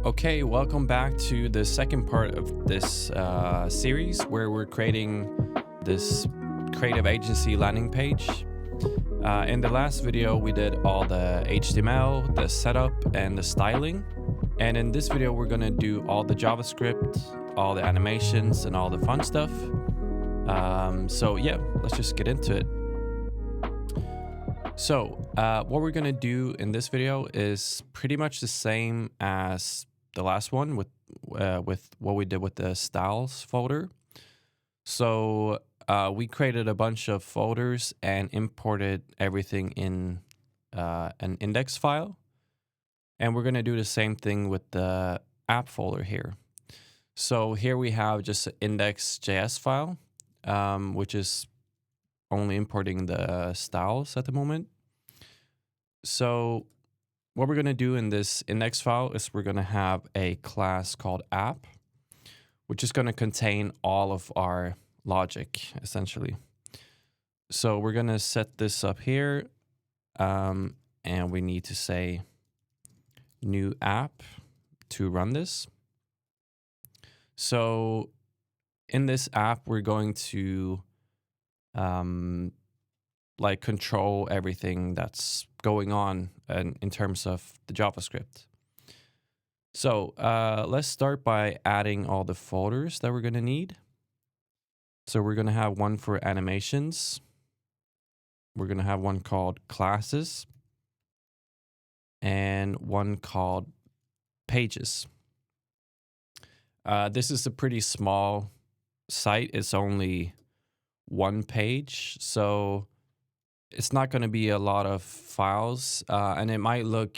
Okay, welcome back to the second part of this series where we're creating this creative agency landing page. In the last video, we did all the HTML, the setup, and the styling. And in this video, we're gonna do all the JavaScript, all the animations, and all the fun stuff. So yeah, let's just get into it. So what we're gonna do in this video is pretty much the same as the last one with what we did with the styles folder. So we created a bunch of folders and imported everything in an index file. And we're going to do the same thing with the app folder here. So here we have just an index.js file, which is only importing the styles at the moment. So what we're going to do in this index file is we're going to have a class called app, which is going to contain all of our logic, essentially. So we're going to set this up here, and we need to say new app to run this. So in this app, we're going to control everything that's going on in terms of the JavaScript. So let's start by adding all the folders that we're going to need. So we're going to have one for animations. We're going to have one called classes and one called pages. This is a pretty small site. It's only one page. So it's not going to be a lot of files, and it might look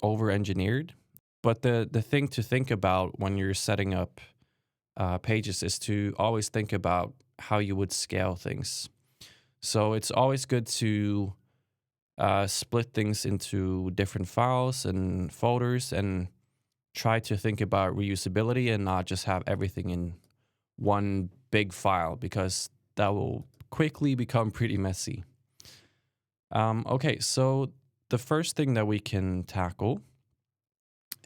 over-engineered. But the thing to think about when you're setting up pages is to always think about how you would scale things. So it's always good to split things into different files and folders and try to think about reusability and not just have everything in one big file, because that will quickly become pretty messy. Okay, so the first thing that we can tackle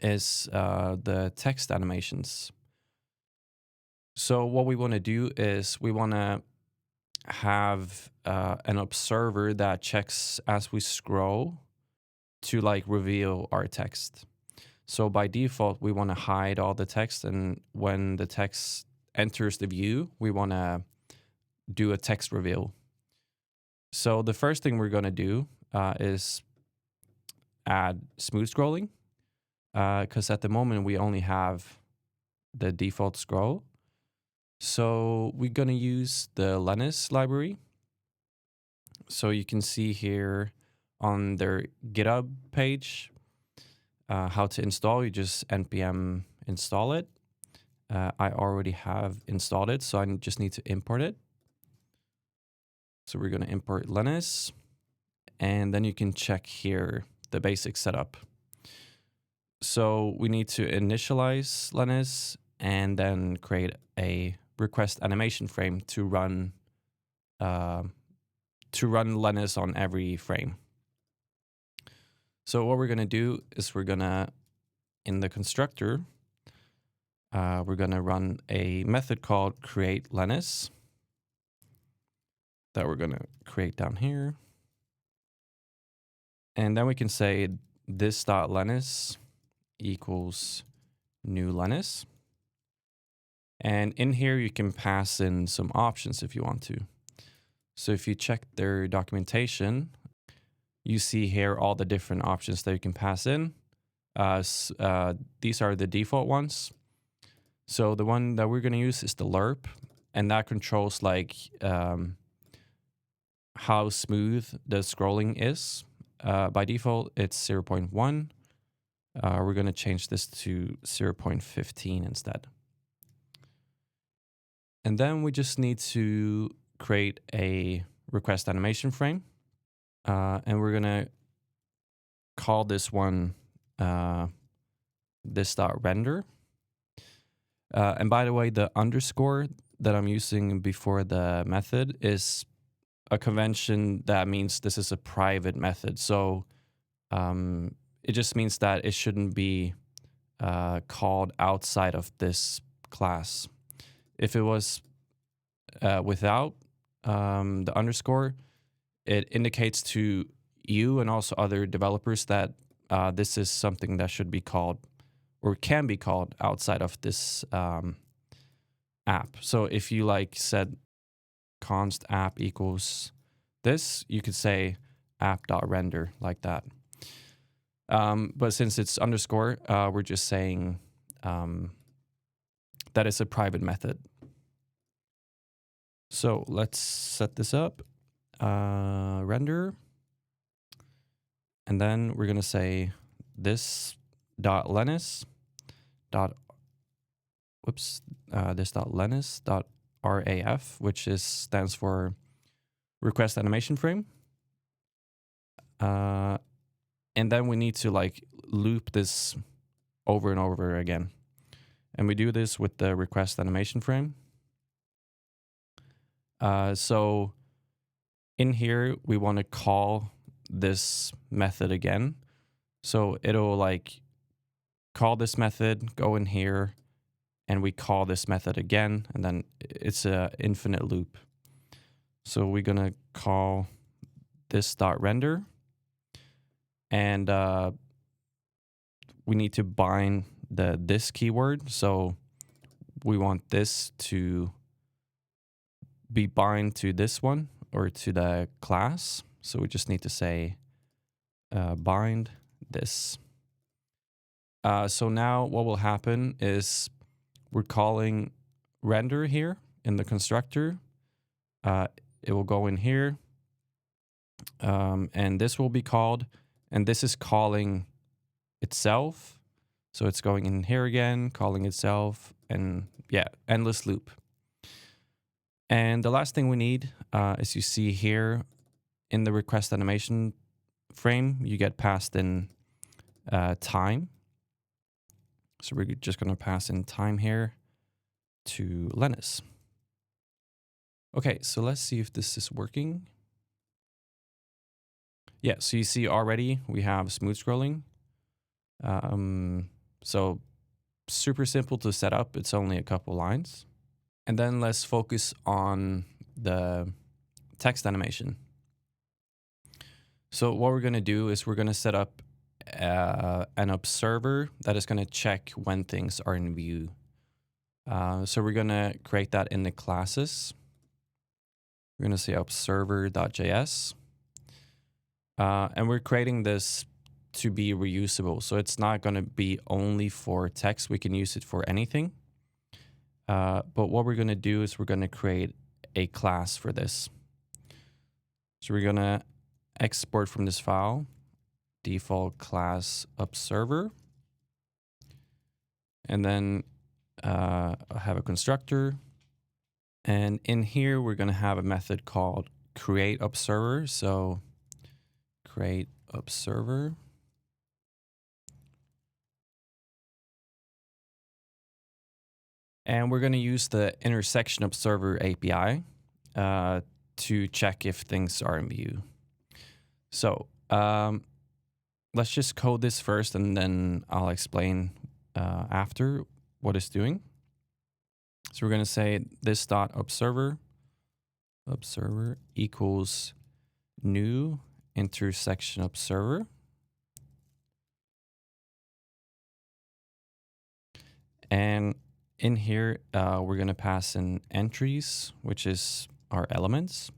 is the text animations. So what we want to do is we want to have an observer that checks as we scroll to reveal our text. So by default, we want to hide all the text, and when the text enters the view, we want to do a text reveal. So the first thing we're going to do is add smooth scrolling, because at the moment we only have the default scroll. So we're going to use the Linus library. So you can see here on their GitHub page how to install. You just npm install it. I already have installed it, so I just need to import it. So we're going to import Linus, and then you can check here the basic setup. So we need to initialize Linus and then create a request animation frame to run Linus on every frame. So what we're going to do is we're going to, in the constructor, we're going to run a method called create Linus that we're going to create down here. And then we can say this.Linus equals new Linus. And in here, you can pass in some options if you want to. So if you check their documentation, you see here all the different options that you can pass in. These are the default ones. So the one that we're going to use is the lerp, and that controls how smooth the scrolling is. By default, it's 0.1. We're going to change this to 0.15 instead. And then we just need to create a request animation frame. And we're going to call this one this.render. And by the way, the underscore that I'm using before the method is a convention that means this is a private method. So it just means that it shouldn't be called outside of this class. If it was without the underscore, it indicates to you and also other developers that this is something that should be called or can be called outside of this app. So if you like said const app equals this, you could say app.render like that. But since it's underscore, we're just saying that it's a private method. So let's set this up, render. And then we're going to say this dot Linus dot, this dot Linus dot RAF, which stands for request animation frame. And then we need to like loop this over and over again. And we do this with the request animation frame. So in here, we want to call this method again. So it'll like call this method, go in here, and we call this method again, and then it's an infinite loop. So we're gonna call this dot render, and we need to bind this keyword. So we want this to be bind to this one or to the class. So we just need to say bind this. So now what will happen is we're calling render here in the constructor. It will go in here, and this will be called, and this is calling itself. So it's going in here again, calling itself, and yeah, endless loop. And the last thing we need is you see here in the request animation frame, you get passed in time. So we're just going to pass in time here to Linus. Okay, so let's see if this is working. Yeah, so you see already we have smooth scrolling. So super simple to set up. It's only a couple lines. And then let's focus on the text animation. So what we're going to do is we're going to set up an observer that is going to check when things are in view. So we're going to create that in the classes. We're going to say observer.js. And we're creating this to be reusable. So it's not going to be only for text. We can use it for anything. But what we're going to do is we're going to create a class for this. So we're going to export from this file, default class observer. And then I have a constructor. And in here, we're going to have a method called create observer. So create observer. And we're going to use the intersection observer API to check if things are in view. So let's just code this first, and then I'll explain after what it's doing. So we're going to say this dot observer equals new intersection observer. And in here, we're going to pass in entries, which is our elements.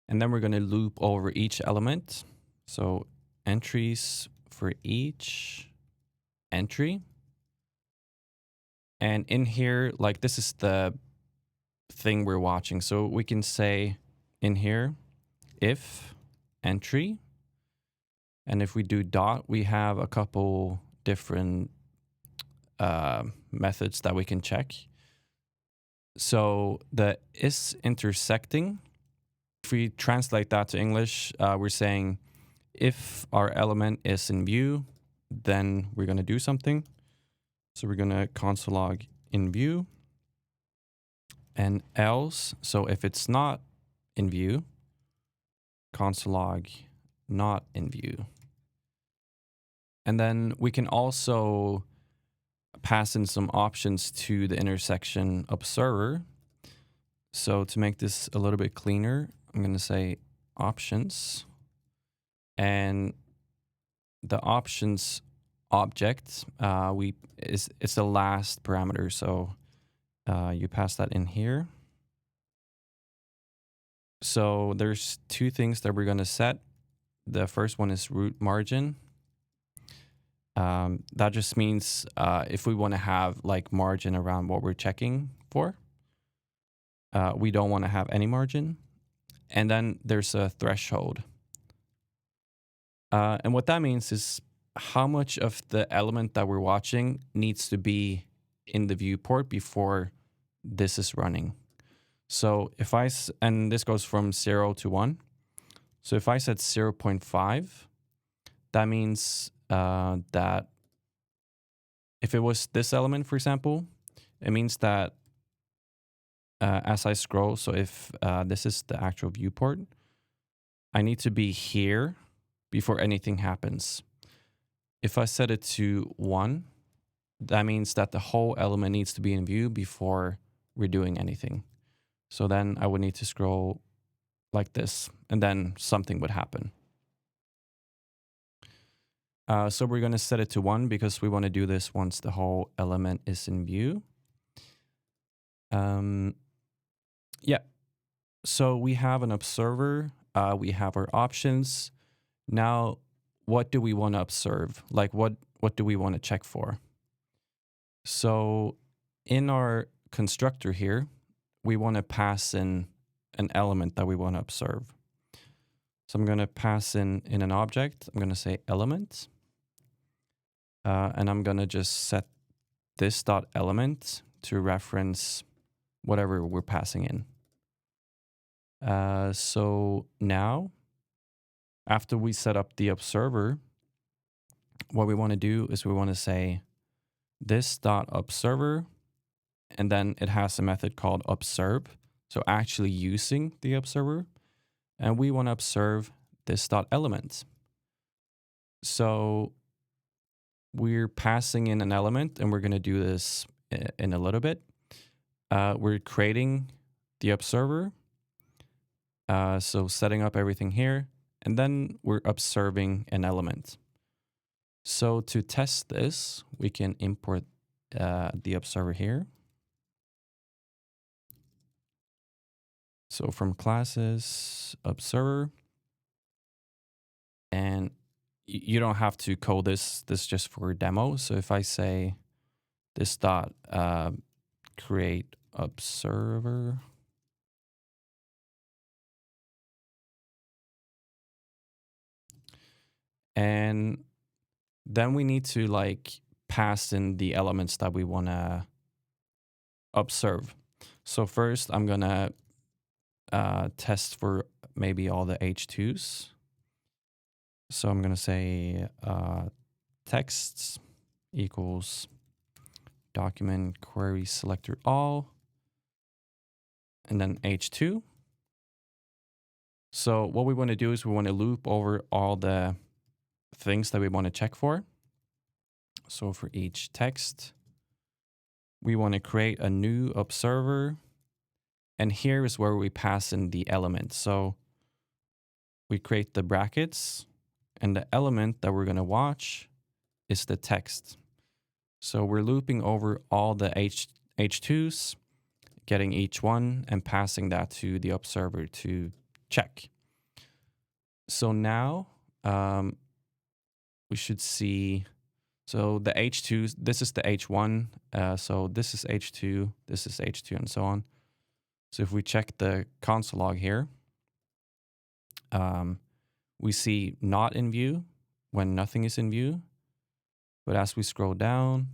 And then we're going to loop over each element. So entries for each entry. And in here, like this is the thing we're watching. So we can say in here, if entry. And if we do dot, we have a couple different methods that we can check. So the is intersecting, if we translate that to English, we're saying if our element is in view, then we're going to do something. So we're going to console log in view, and else, so if it's not in view, console log not in view. And then we can also pass in some options to the intersection observer. So to make this a little bit cleaner, I'm going to say options, and the options object, it's the last parameter. So you pass that in here. So there's two things that we're going to set. The first one is root margin. That just means if we want to have like margin around what we're checking for, we don't want to have any margin. And then there's a threshold. And what that means is how much of the element that we're watching needs to be in the viewport before this is running. So if and this goes from 0 to 1. So if I said 0.5, that means that if it was this element, for example, it means that as I scroll, so if this is the actual viewport, I need to be here before anything happens. If I set it to 1, that means that the whole element needs to be in view before we're doing anything. So then I would need to scroll like this, and then something would happen. So we're going to set it to 1 because we want to do this once the whole element is in view. Yeah. So we have an observer. We have our options. Now, what do we want to observe? Like what do we want to check for? So in our constructor here, we want to pass in an element that we want to observe. So I'm going to pass in an object. I'm going to say element. And I'm going to just set this dot element to reference whatever we're passing in. So now, after we set up the observer, what we want to do is we want to say this dot observer, and then it has a method called observe. So actually using the observer, and we want to observe this dot element. So we're passing in an element, and we're going to do this in a little bit. We're creating the observer. So setting up everything here, and then we're observing an element. So to test this, we can import the observer here. So from classes, observer, and you don't have to code this just for demo. So if I say this dot create observer, and then we need to like pass in the elements that we want to observe. So first I'm going to test for maybe all the H2s. So I'm going to say texts equals document query selector all, and then H2. So what we want to do is we want to loop over all the things that we want to check for. So for each text, we want to create a new observer. And here is where we pass in the element. So we create the brackets, and the element that we're going to watch is the text. So we're looping over all the H2s, getting each one and passing that to the observer to check. So now we should see, so the H2s, this is the H1. So this is H2, this is H2, and so on. So if we check the console log here, we see not in view when nothing is in view. But as we scroll down,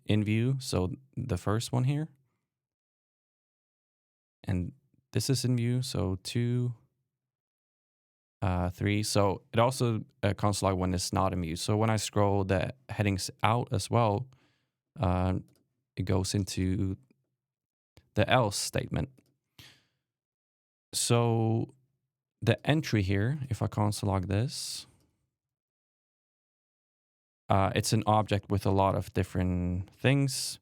in view, so the first one here, and this is in view, so 2, 3. So it also console log when it's not in view. So when I scroll the headings out as well, it goes into the else statement. So the entry here, if I console log this, It's an object with a lot of different things.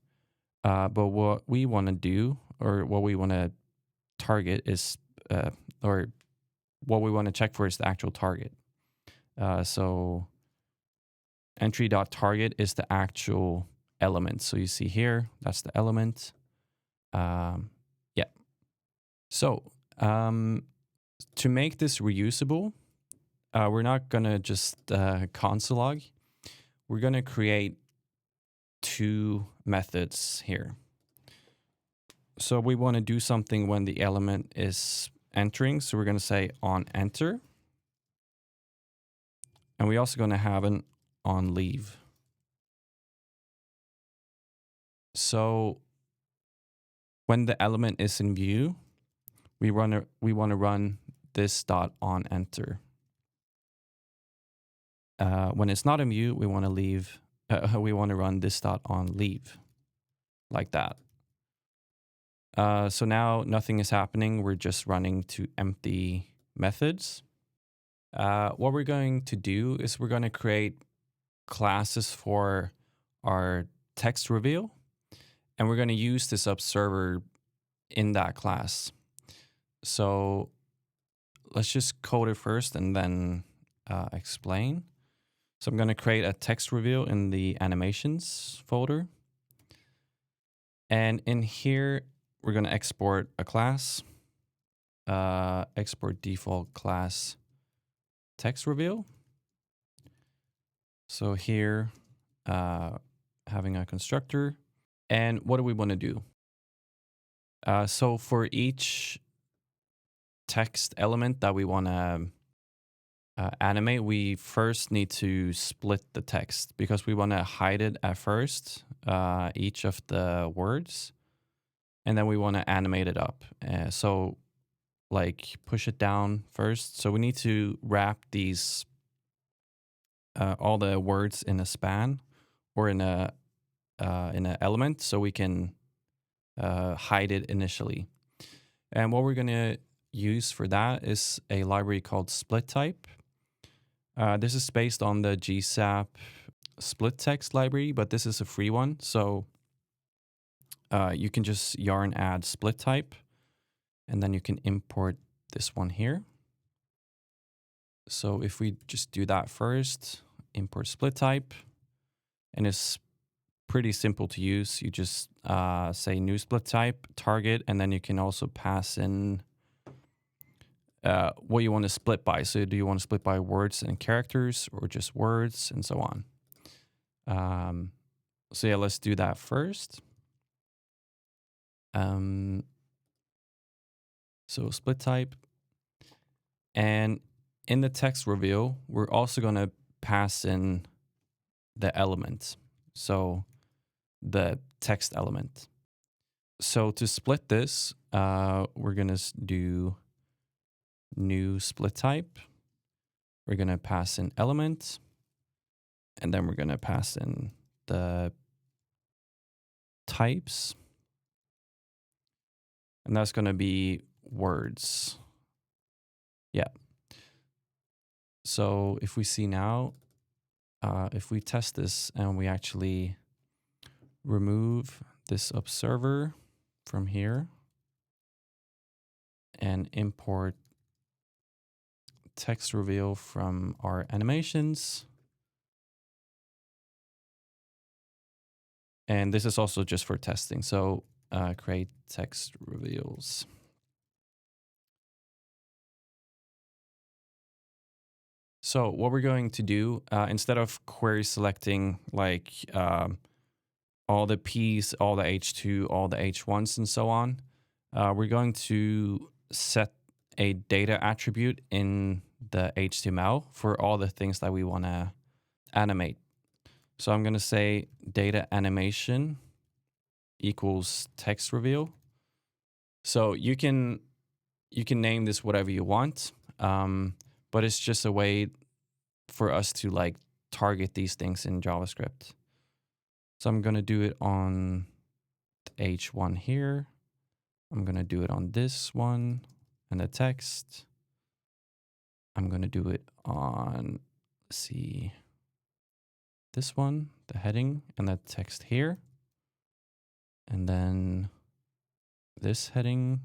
But what we want to do, or what we want to target is, or what we want to check for is the actual target. So entry.target is the actual element. So you see here, that's the element. Yeah. So to make this reusable, we're not going to just console log. We're going to create two methods here. So we want to do something when the element is entering. So we're going to say on enter. And we're also going to have an on leave. So when the element is in view, we want to run this dot on enter. When it's not in view, we want to leave. We want to run this dot on leave, like that. So now nothing is happening. We're just running to empty methods. What we're going to do is we're going to create classes for our text reveal, and we're going to use this observer in that class. So let's just code it first and then explain. So I'm going to create a text reveal in the animations folder. And in here, we're going to export a class, export default class text reveal. So here, having a constructor. And what do we want to do? So for each text element that we want to animate, we first need to split the text because we want to hide it at first, each of the words, and then we want to animate it up. So like push it down first. So we need to wrap these, all the words in a span or in an element so we can hide it initially. And what we're going to use for that is a library called split type. This is based on the GSAP split text library, but this is a free one. So you can just yarn add split type, and then you can import this one here. So if we just do that first, import split type, and it's pretty simple to use. You just say new split type, target, and then you can also pass in what you want to split by. So do you want to split by words and characters or just words and so on? So yeah, let's do that first. So split type. And in the text reveal, we're also going to pass in the element. So the text element. So to split this, we're going to do new split type. We're going to pass in element. And then we're going to pass in the types. And that's going to be words. Yeah. So if we see now, if we test this and we actually remove this observer from here and import text reveal from our animations. And this is also just for testing. So create text reveals. So what we're going to do, instead of query selecting like all the P's, all the H2, all the H1s, and so on, we're going to set a data attribute in the HTML for all the things that we want to animate. So I'm going to say data animation equals text reveal. So you can name this whatever you want, but it's just a way for us to like target these things in JavaScript. So I'm going to do it on the H1 here. I'm going to do it on this one and the text. I'm going to do it on, let's see, this one, the heading, and the text here. And then this heading,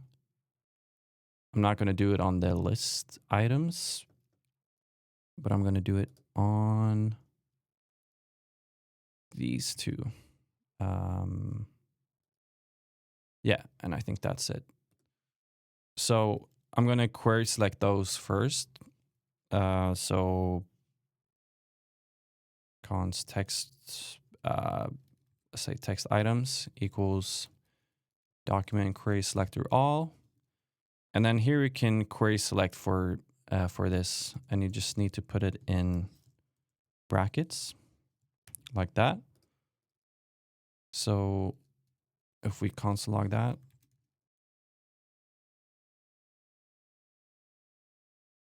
I'm not going to do it on the list items, but I'm going to do it on these two. Yeah, and I think that's it. So I'm going to query select those first. So const text, let's say text items equals document query select through all. And then here we can query select for this, and you just need to put it in brackets like that. So if we console log that,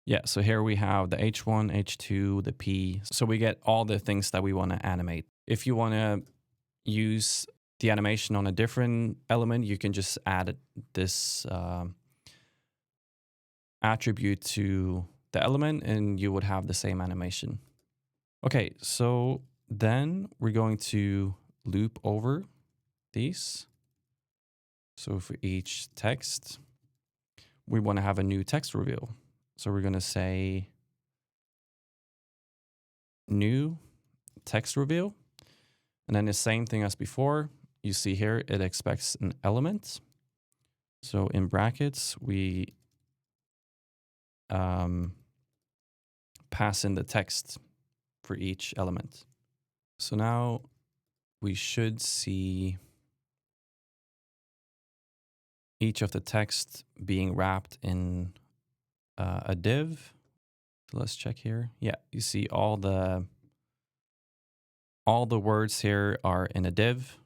yeah, so here we have the H1, H2, the P. So we get all the things that we want to animate. If you want to use the animation on a different element, you can just add this attribute to the element and you would have the same animation. Okay, so then we're going to loop over these. So for each text, we want to have a new text reveal. So we're going to say new text reveal. And then the same thing as before, you see here, it expects an element. So in brackets, we pass in the text for each element. So now we should see each of the text being wrapped in a div. So let's check here. Yeah, you see all the words here are in a div.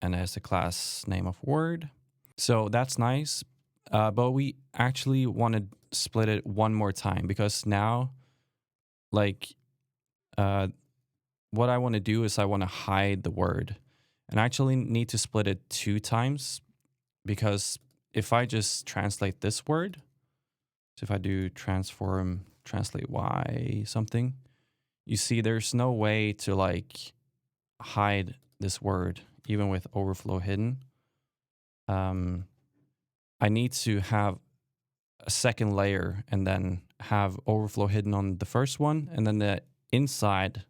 And as a class name of word. So that's nice. But we actually want to split it one more time because now, like, what I want to do is I want to hide the word. And I actually need to split it 2 times because if I just translate this word, so if I do transform, translate y something, you see there's no way to like hide this word, even with overflow hidden. I need to have a second layer and then have overflow hidden on the first one, and then the inside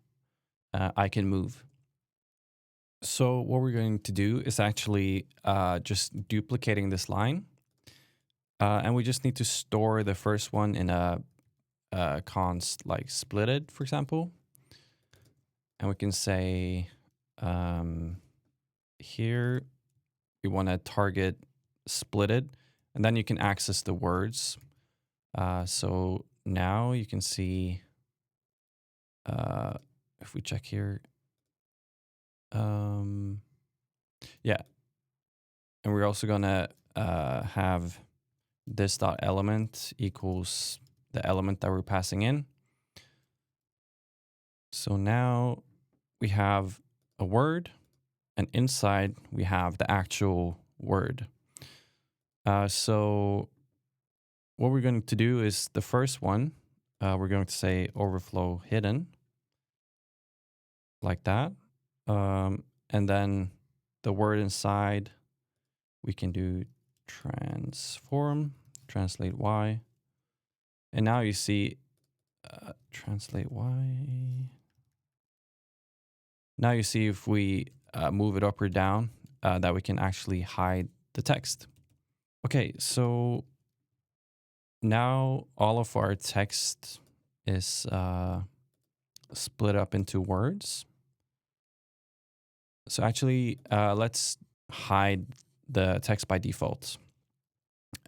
I can move. So what we're going to do is actually just duplicating this line. And we just need to store the first one in a const like splitted, for example. And we can say here we want to target splitted, and then you can access the words. So now you can see if we check here, yeah, and we're also gonna have this dot element equals the element that we're passing in. So now we have a word, and inside we have the actual word. So what we're going to do is the first one, we're going to say overflow hidden, like that. And then the word inside, we can do transform, translate y. And now you see, translate y. Now you see if we move it up or down, that we can actually hide the text. Okay, so now all of our text is split up into words. So actually, let's hide the text by default.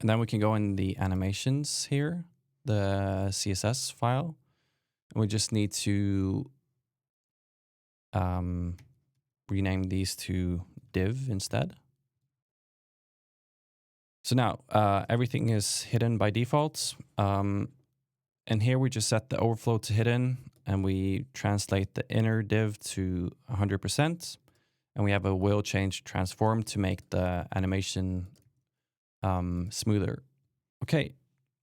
And then we can go in the animations here, the CSS file. And we just need to rename these to div instead. So now everything is hidden by default. And here we just set the overflow to hidden, and we translate the inner div to 100%. And we have a will change transform to make the animation smoother. Okay,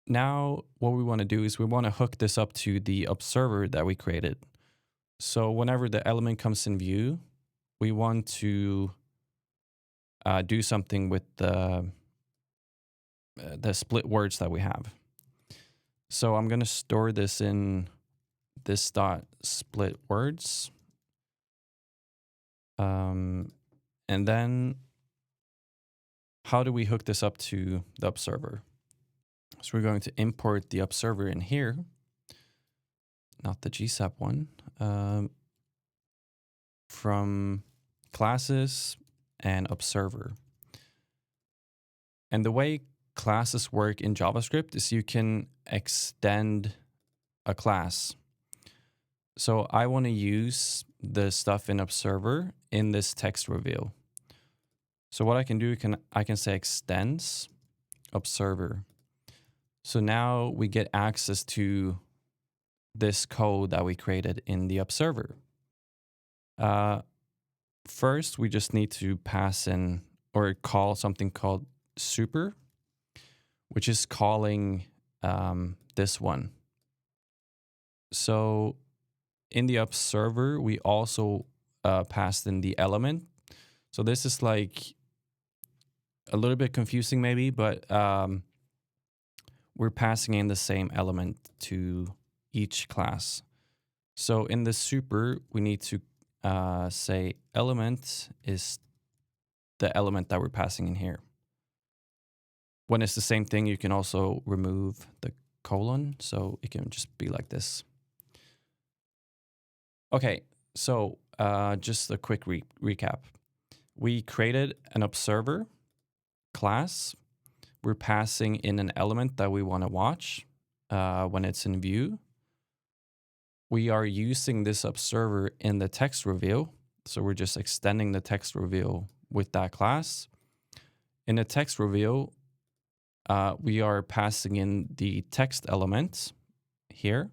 now what we want to do is we want to hook this up to the observer that we created. So whenever the element comes in view, we want to do something with the split words that we have. So I'm going to store this in this dot split words. And then how do we hook this up to the observer? So we're going to import the observer in here, not the GSAP one, from classes and observer. And the way classes work in JavaScript is you can extend a class. So I want to use the stuff in observer in this text reveal. So what I can do, I can say extends observer. So now we get access to this code that we created in the observer. First, we just need to pass in or call something called super, which is calling this one. So in the observer, we also passed in the element. So this is like a little bit confusing maybe, but we're passing in the same element to each class. So in the super, we need to say element is the element that we're passing in here. When it's the same thing, you can also remove the colon, so it can just be like this. Okay, so just a quick recap. We created an observer class. We're passing in an element that we want to watch when it's in view. We are using this observer in the text reveal. So we're just extending the text reveal with that class. In the text reveal, we are passing in the text element here.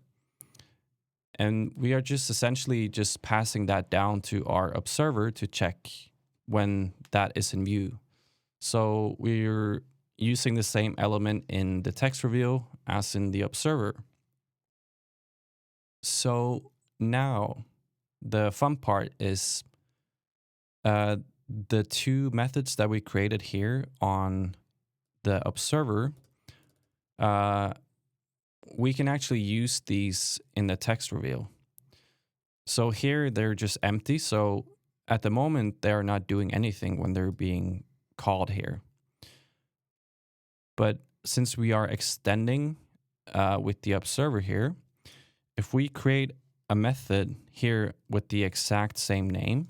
And we are just essentially just passing that down to our observer to check when that is in view. So we're using the same element in the text reveal as in the observer. So now the fun part is the two methods that we created here on the observer. We can actually use these in the text reveal. So here they're just empty. So at the moment, they're not doing anything when they're being called here. But since we are extending with the observer here, if we create a method here with the exact same name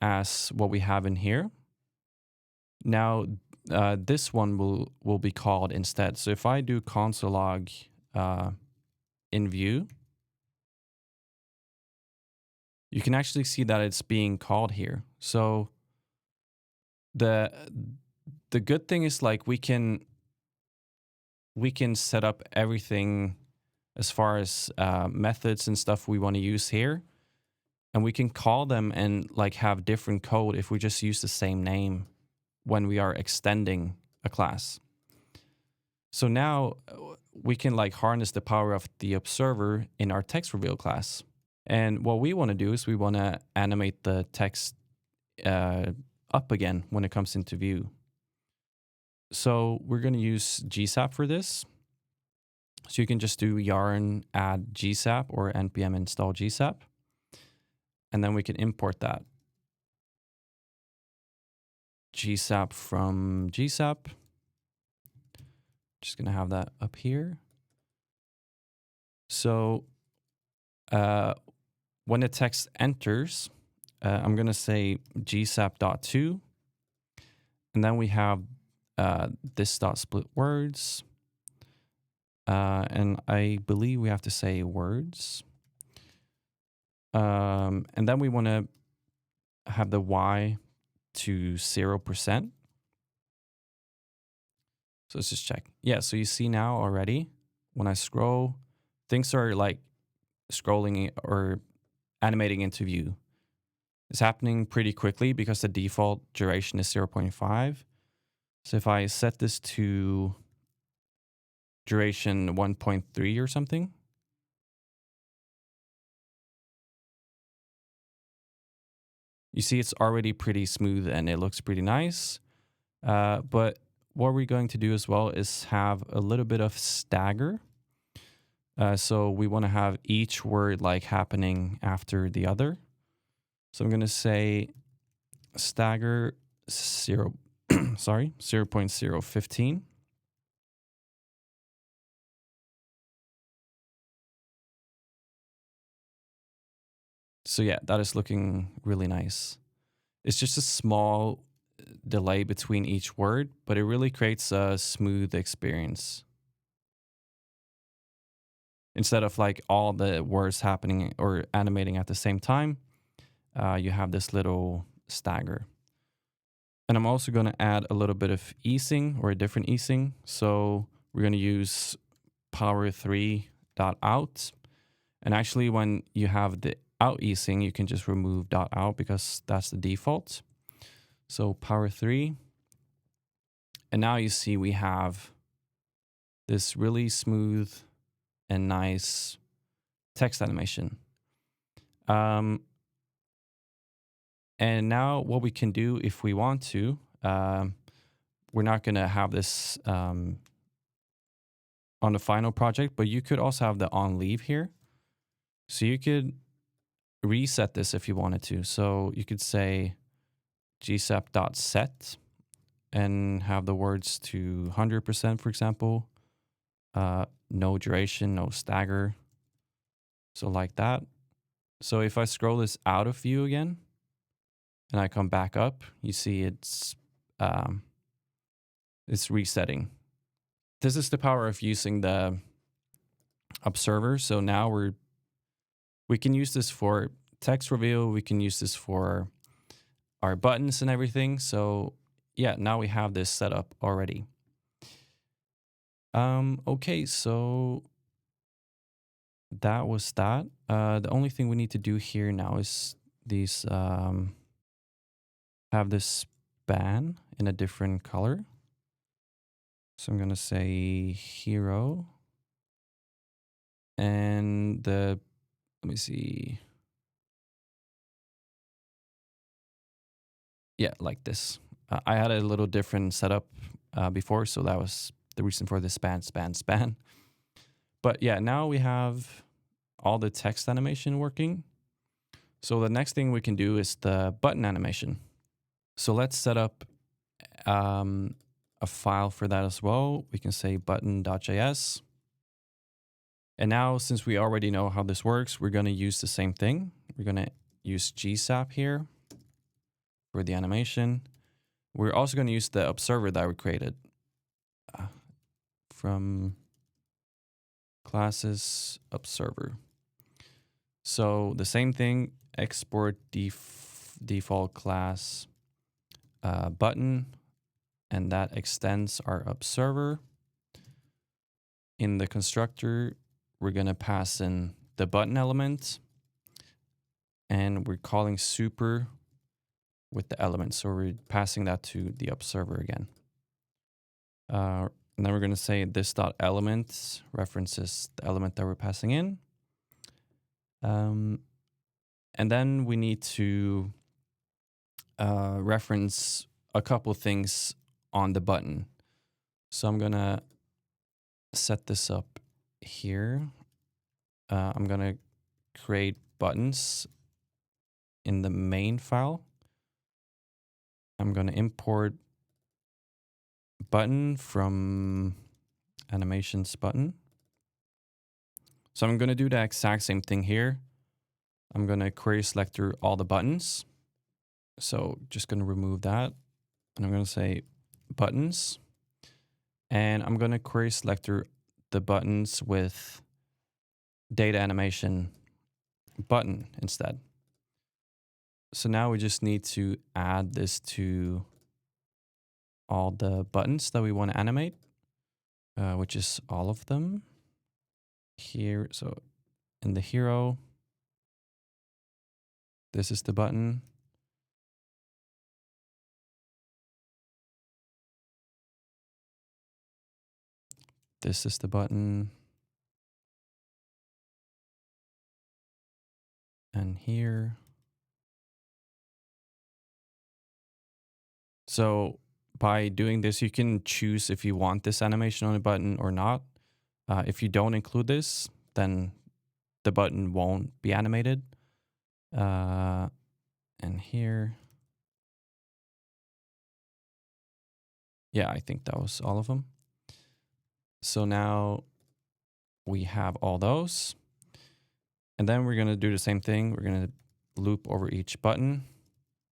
as what we have in here, now this one will be called instead. So if I do console log in view, you can actually see that it's being called here. So the good thing is like we can set up everything as far as methods and stuff we want to use here, and we can call them and like have different code if we just use the same name when we are extending a class. So now we can like harness the power of the observer in our text reveal class. And what we want to do is we want to animate the text up again when it comes into view. So we're going to use GSAP for this. So you can just do yarn add GSAP or npm install GSAP. And then we can import that. GSAP from GSAP. Just going to have that up here. So when the text enters, I'm going to say gsap.to. And then we have this dot split words. And I believe we have to say words. And then we want to have the y to 0%. So let's just check. Yeah, so you see now already, when I scroll, things are like scrolling or animating into view. It's happening pretty quickly because the default duration is 0.5. So if I set this to duration 1.3 or something, You see it's already pretty smooth and it looks pretty nice. But what we're going to do as well is have a little bit of stagger. So we want to have each word like happening after the other. So I'm going to say stagger 0, sorry, 0.015. So yeah, that is looking really nice. It's just a small delay between each word, but it really creates a smooth experience. Instead of like all the words happening or animating at the same time, you have this little stagger. And I'm also going to add a little bit of easing or a different easing. So we're going to use power3.out. And actually, when you have the out easing, you can just remove .out because that's the default. So power3. And now you see we have this really smooth and nice text animation. And now what we can do if we want to, we're not going to have this on the final project, but you could also have the on leave here. So you could reset this if you wanted to. So you could say gsep.set and have the words to 100%, for example. No duration, no stagger. So like that. So if I scroll this out of view again and I come back up, you see it's resetting. This is the power of using the observer. So now we can use this for text reveal. We can use this for our buttons and everything. So yeah, now we have this set up already. Okay, so that was that. The only thing we need to do here now is these have this span in a different color. So I'm gonna say hero. And let me see. Yeah, like this. I had a little different setup before, so that was the reason for the span. But yeah, now we have all the text animation working. So the next thing we can do is the button animation. So let's set up a file for that as well. We can say button.js. And now, since we already know how this works, we're going to use the same thing. We're going to use gsap here for the animation. We're also going to use the observer that we created from classes observer. So the same thing, export default class button, and that extends our observer. In the constructor, we're going to pass in the button element, and we're calling super with the element. So we're passing that to the observer again. And then we're going to say this dot element references the element that we're passing in. And then we need to reference a couple things on the button. So I'm going to set this up here. I'm going to create buttons in the main file. I'm going to import button from animations button. So I'm going to do the exact same thing here. I'm going to query select through all the buttons. So just going to remove that. And I'm going to say buttons. And I'm going to query select through the buttons with data animation button instead. So now we just need to add this to all the buttons that we want to animate, which is all of them here. So in the hero, this is the button. This is the button. And here. So by doing this, you can choose if you want this animation on a button or not. If you don't include this, then the button won't be animated. And here, yeah, I think that was all of them. So now we have all those. And then we're going to do the same thing. We're going to loop over each button.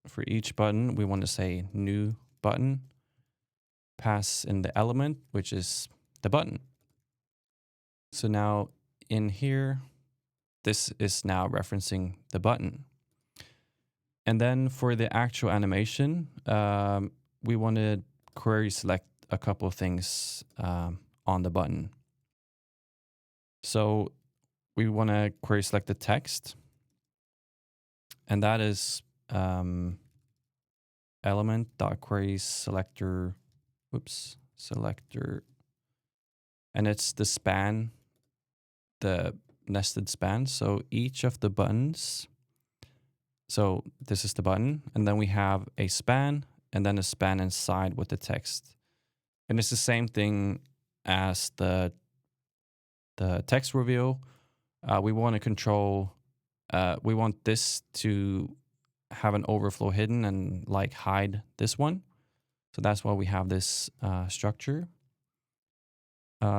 For each button, we want to say new button, pass in the element, which is the button. So now in here, this is now referencing the button. And then for the actual animation, we want to query select a couple of things on the button. So we want to query select the text, and that is element.query selector, selector, and it's the span, the nested span. So each of the buttons, so this is the button, and then we have a span, and then a span inside with the text. And it's the same thing as the text reveal. We want to control, we want this to have an overflow hidden and like hide this one. So that's why we have this structure.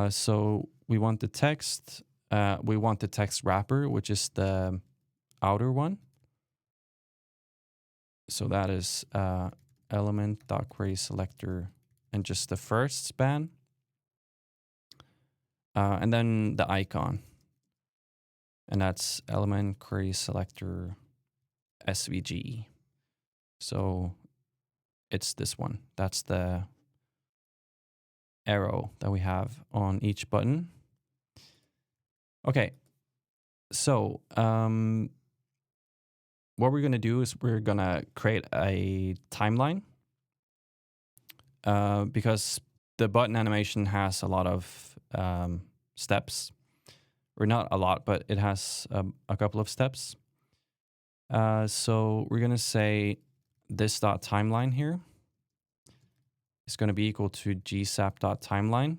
So we want the text, we want the text wrapper, which is the outer one. So that is element.query selector and just the first span. And then the icon. And that's element query selector SVG. So it's this one. That's the arrow that we have on each button. Okay. So what we're going to do is we're going to create a timeline because the button animation has a lot of steps, or not a lot, but it has a couple of steps. So we're going to say this.timeline here is going to be equal to gsap.timeline.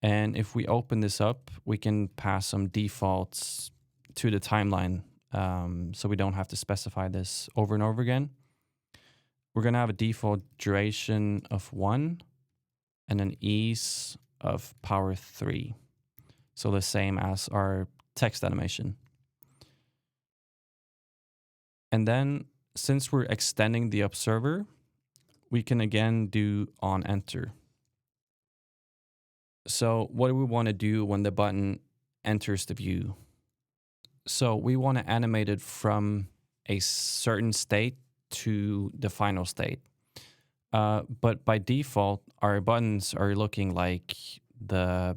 And if we open this up, we can pass some defaults to the timeline, so we don't have to specify this over and over again. We're going to have a default duration of 1 and an ease of power 3. So the same as our text animation. And then since we're extending the observer, we can again do on enter. So what do we want to do when the button enters the view? So we want to animate it from a certain state to the final state. But by default, our buttons are looking like the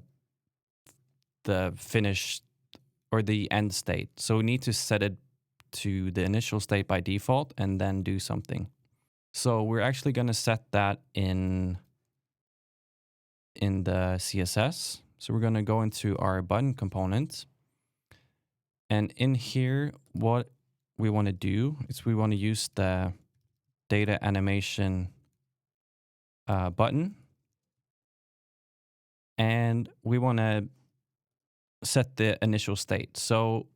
finished or the end state. So we need to set it to the initial state by default and then do something. So we're actually going to set that in the CSS. So we're going to go into our button component. And in here, what we want to do is we want to use the data animation button. And we want to set the initial state. So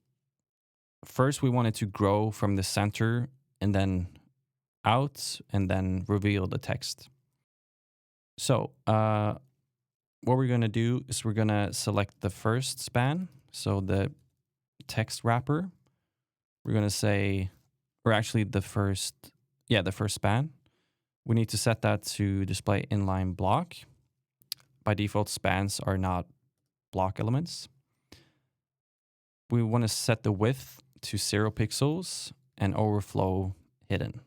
first we want it to grow from the center and then out and then reveal the text. So what we're going to do is we're going to select the first span. So the text wrapper, we're going to say, or actually the first span. We need to set that to display inline block. By default, spans are not block elements. We want to set the width to 0 pixels and overflow hidden.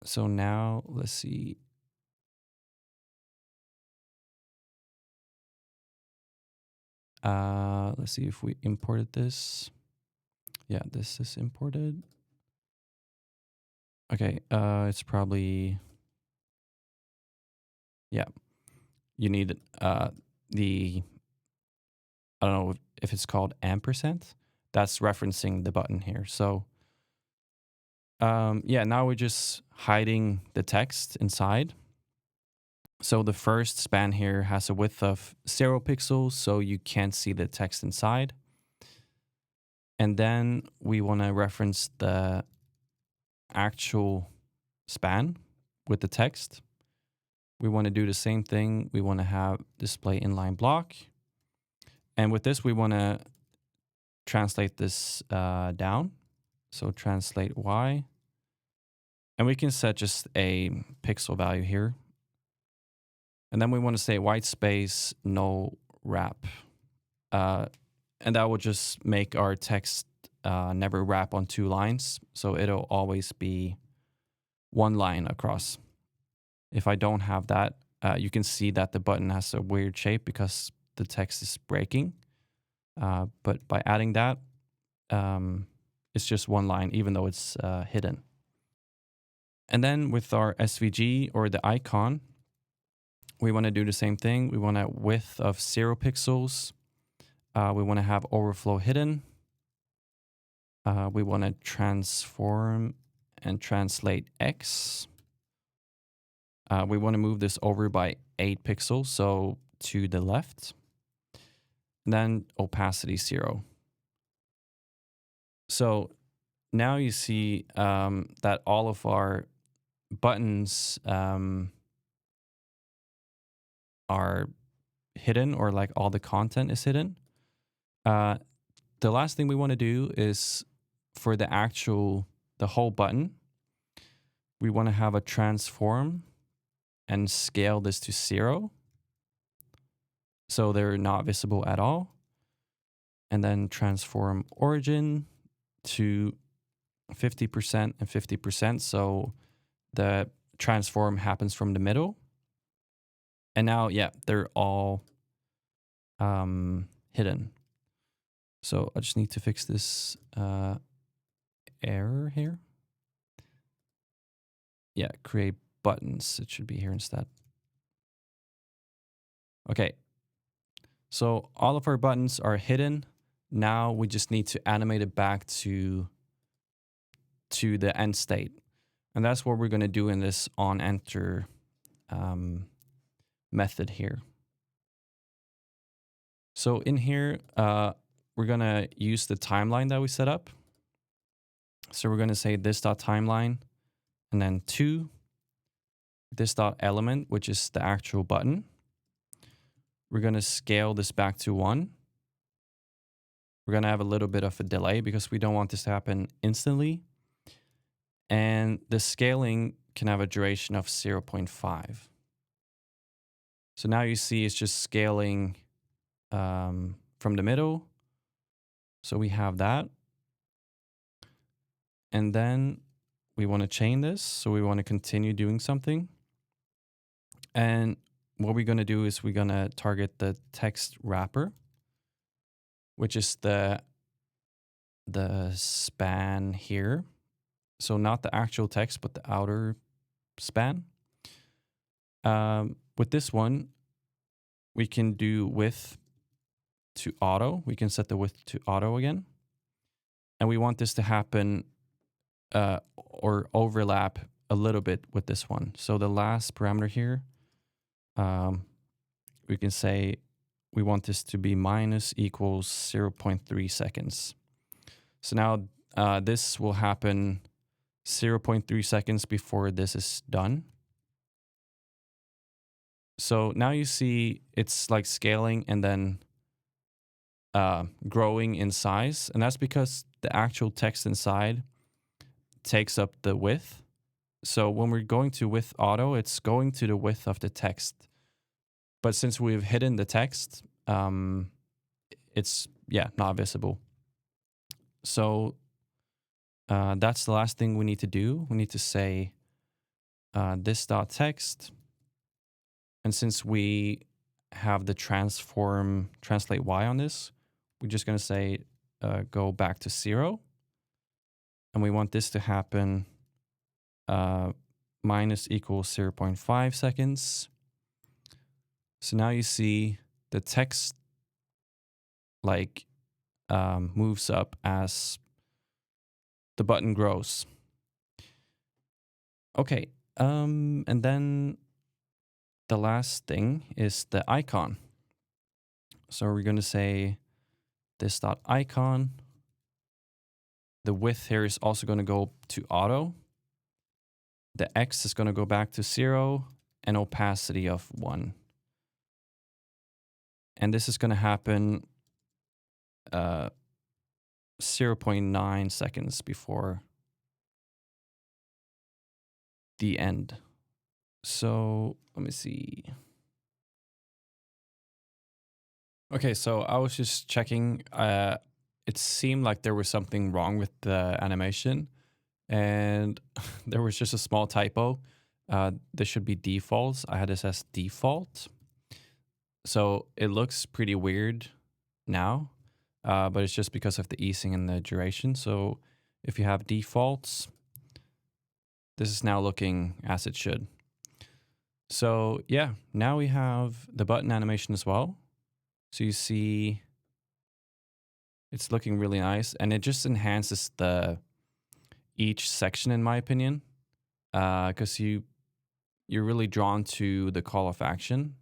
So now let's see. Let's see if we imported this. Yeah, this is imported. Okay, it's probably, yeah. You need I don't know if it's called ampersand. That's referencing the button here. So Yeah, now we're just hiding the text inside. So the first span here has a width of 0 pixels, so you can't see the text inside. And then we want to reference the actual span with the text. We want to do the same thing. We want to have display inline block. And with this, we want to translate this down. So translate Y. And we can set just a pixel value here. And then we want to say white space, no wrap. And that will just make our text never wrap on 2 lines. So it'll always be 1 line across. If I don't have that, you can see that the button has a weird shape because the text is breaking. But by adding that, it's just 1 line, even though it's hidden. And then with our SVG or the icon, we want to do the same thing. We want a width of 0 pixels. We want to have overflow hidden. We want to transform and translate X. We want to move this over by 8 pixels, so to the left. And then opacity 0. So now you see that all of our buttons are hidden, or like all the content is hidden. The last thing we want to do is for the whole button, we want to have a transform and scale this to 0. So they're not visible at all. And then transform origin to 50% and 50%. So the transform happens from the middle. And now, yeah, they're all hidden. So I just need to fix this error here. Yeah, create buttons. It should be here instead. Okay. So all of our buttons are hidden. Now we just need to animate it back to the end state. And that's what we're going to do in this on enter method here. So in here, we're going to use the timeline that we set up. So we're going to say this.timeline and then 2, this.element, which is the actual button. We're going to scale this back to 1. We're going to have a little bit of a delay because we don't want this to happen instantly. And the scaling can have a duration of 0.5. So now you see it's just scaling from the middle. So we have that. And then we want to chain this. So we want to continue doing something. And what we're going to do is we're going to target the text wrapper, which is the span here. So not the actual text, but the outer span. With this one, we can do width to auto. We can set the width to auto again. And we want this to happen or overlap a little bit with this one. So the last parameter here, we can say we want this to be minus equals 0.3 seconds. So now this will happen 0.3 seconds before this is done. So now you see it's like scaling and then growing in size. And that's because the actual text inside takes up the width. So when we're going to width auto, it's going to the width of the text. But since we've hidden the text, it's, not visible. So that's the last thing we need to do. We need to say this.text. And since we have the transform translate Y on this, we're just going to say go back to 0. And we want this to happen minus equals 0.5 seconds. So now you see the text like moves up as the button grows. Okay. And then the last thing is the icon. So we're going to say this dot icon. The width here is also going to go to auto. The X is going to go back to 0 and opacity of 1. And this is going to happen 0.9 seconds before the end. So let me see. Okay, so I was just checking. It seemed like there was something wrong with the animation, and there was just a small typo. This should be defaults. I had this as default. So it looks pretty weird now, but it's just because of the easing and the duration. So if you have defaults, this is now looking as it should. So yeah, now we have the button animation as well. So you see it's looking really nice, and it just enhances each section, in my opinion, because you're really drawn to the call of action.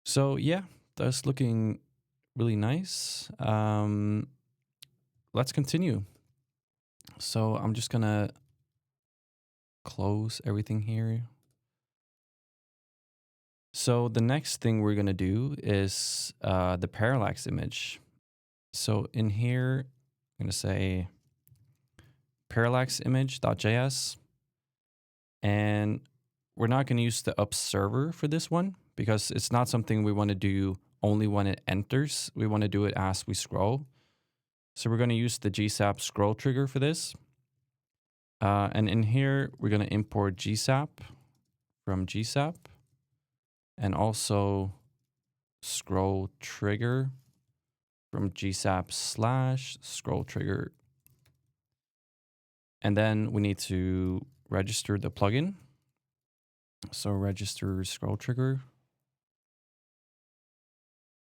So yeah, that's looking really nice. Let's continue. So I'm just gonna close everything here. So the next thing we're gonna do is the parallax image. So in here, I'm gonna say parallax image.js, and we're not gonna use the observer for this one because it's not something we want to do only when it enters. We want to do it as we scroll. So we're gonna use the GSAP scroll trigger for this. And in here, we're gonna import GSAP from GSAP, and also scroll trigger from GSAP / scroll trigger. And then we need to register the plugin. So register scroll trigger.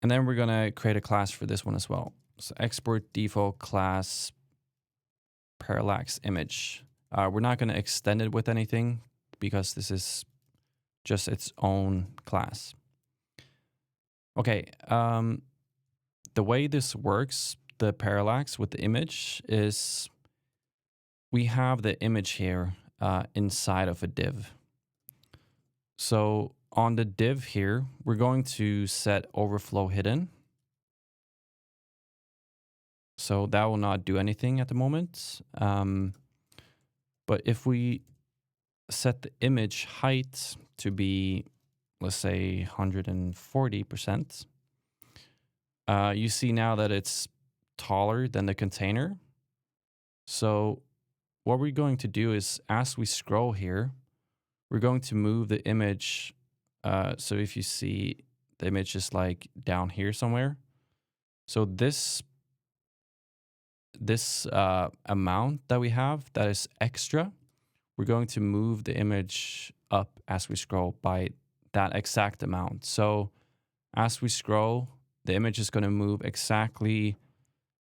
And then we're gonna create a class for this one as well. So export default class parallax image. We're not gonna extend it with anything because this is just its own class. Okay, the way this works, the parallax with the image, is we have the image here inside of a div. So on the div here, we're going to set overflow hidden. So that will not do anything at the moment. But if we set the image height to be, let's say 140%, you see now that it's taller than the container. So what we're going to do is, as we scroll here, we're going to move the image. So if you see, the image is like down here somewhere. So this amount that we have that is extra, we're going to move the image up as we scroll by that exact amount. So as we scroll, the image is going to move exactly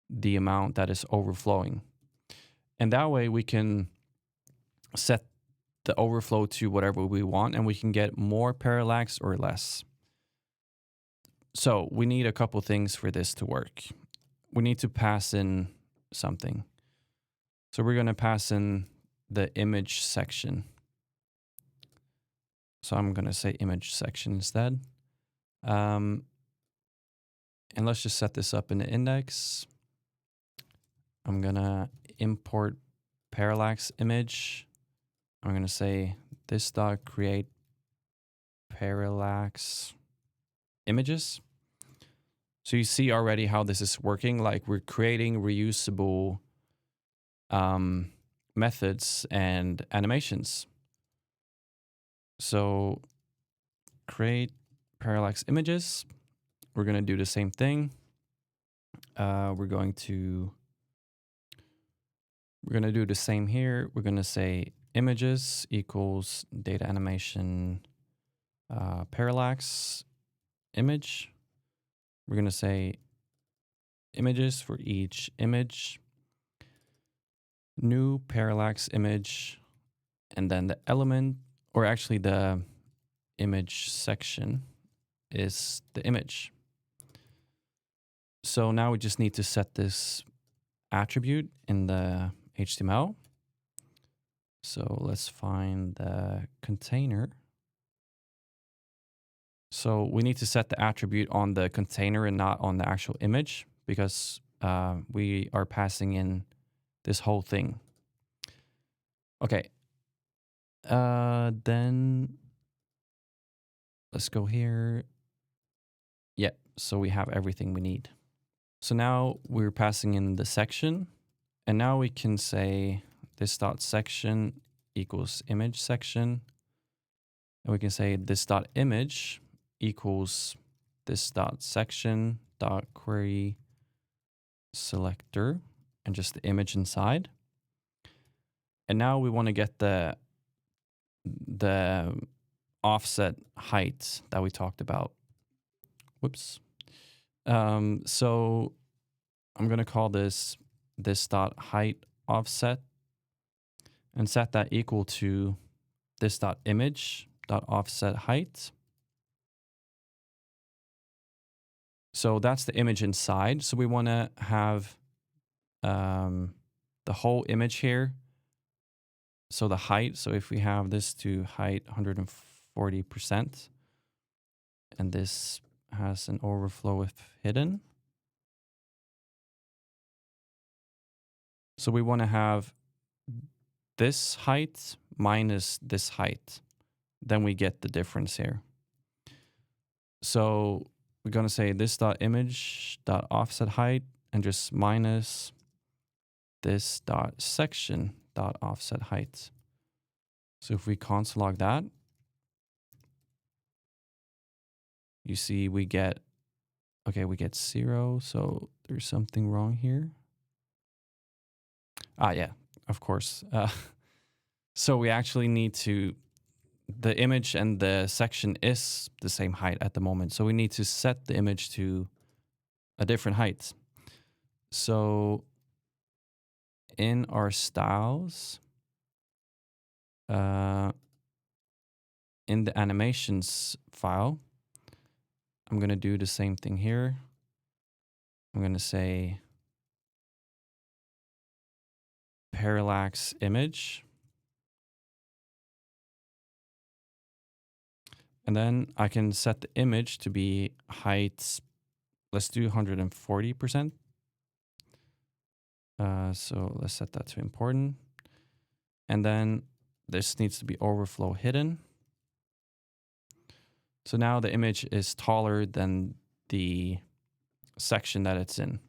the amount that is overflowing. And that way we can set the overflow to whatever we want, and we can get more parallax or less. So we need a couple things for this to work. We need to pass in something. So we're going to pass in the image section. So I'm going to say image section instead. And let's just set this up in the index. I'm going to import parallax image. I'm going to say this dot create parallax images. So you see already how this is working. Like, we're creating reusable methods and animations. So create parallax images. We're going to do the same thing. We're going to do the same here. We're going to say images equals data animation parallax image. We're going to say images for each image, new parallax image, And then the element, or actually the image section, is the image. So now we just need to set this attribute in the HTML. So let's find the container. So we need to set the attribute on the container and not on the actual image, because we are passing in this whole thing. Okay. Then let's go here. Yeah, so we have everything we need. So now we're passing in the section, and now we can say this dot section equals image section. And we can say this dot image equals this dot section dot query selector, and just the image inside. And now we want to get the offset height that we talked about. Whoops. So I'm going to call this dot height offset and set that equal to this dot image dot offset height. So that's the image inside. So we want to have the whole image here. So the height, so if we have this to height 140%, and this has an overflow with hidden. So we want to have this height minus this height. Then we get the difference here. So we're going to say this dot image dot offset height and just minus this dot section dot offset height. So if we console log that, you see we get 0. So there's something wrong here. Yeah, of course. So we actually need to, the image and the section is the same height at the moment. So we need to set the image to a different height. So in our styles, in the animations file, I'm going to do the same thing here. I'm going to say parallax image. And then I can set the image to be height, let's do 140%. So let's set that to important. And then this needs to be overflow hidden. So now the image is taller than the section that it's in.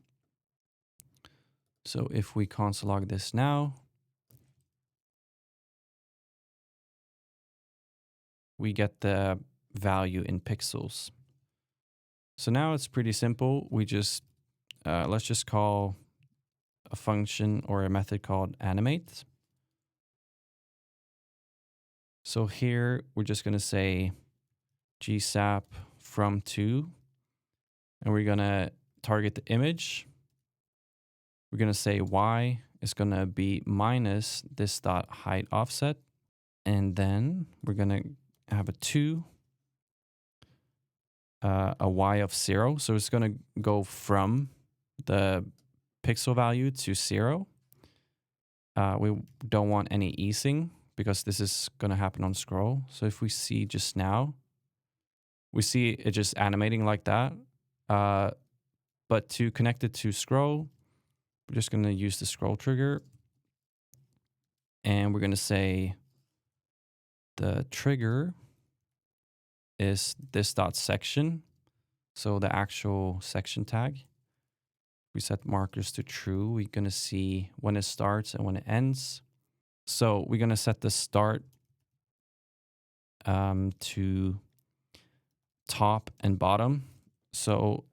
So if we console log this now, we get the value in pixels. So now it's pretty simple. We just, let's just call a function or a method called animate. So here we're just going to say gsap from to, and we're going to target the image. We're going to say y is going to be minus this dot height offset. And then we're going to have a 2, a y of 0. So it's going to go from the pixel value to 0. We don't want any easing because this is going to happen on scroll. So if we see just now, we see it just animating like that. But to connect it to scroll, we're just going to use the scroll trigger. And we're going to say the trigger is this dot section. So the actual section tag. We set markers to true. We're going to see when it starts and when it ends. So we're going to set the start to top and bottom. So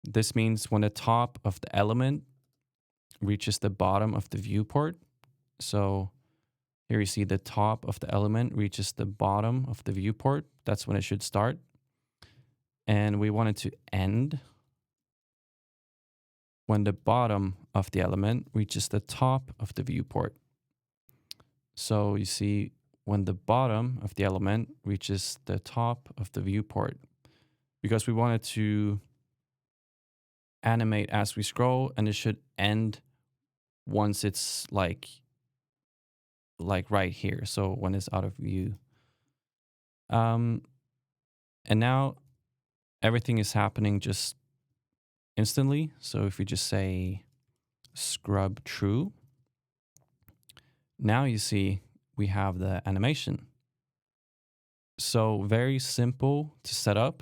this means when the top of the element reaches the bottom of the viewport. So here you see the top of the element reaches the bottom of the viewport. That's when it should start. And we want it to end when the bottom of the element reaches the top of the viewport. So you see when the bottom of the element reaches the top of the viewport, because we want it to animate as we scroll, and it should end once it's like right here. So when it's out of view. Um, and now everything is happening just instantly. So if we just say scrub true, now you see we have the animation. So very simple to set up.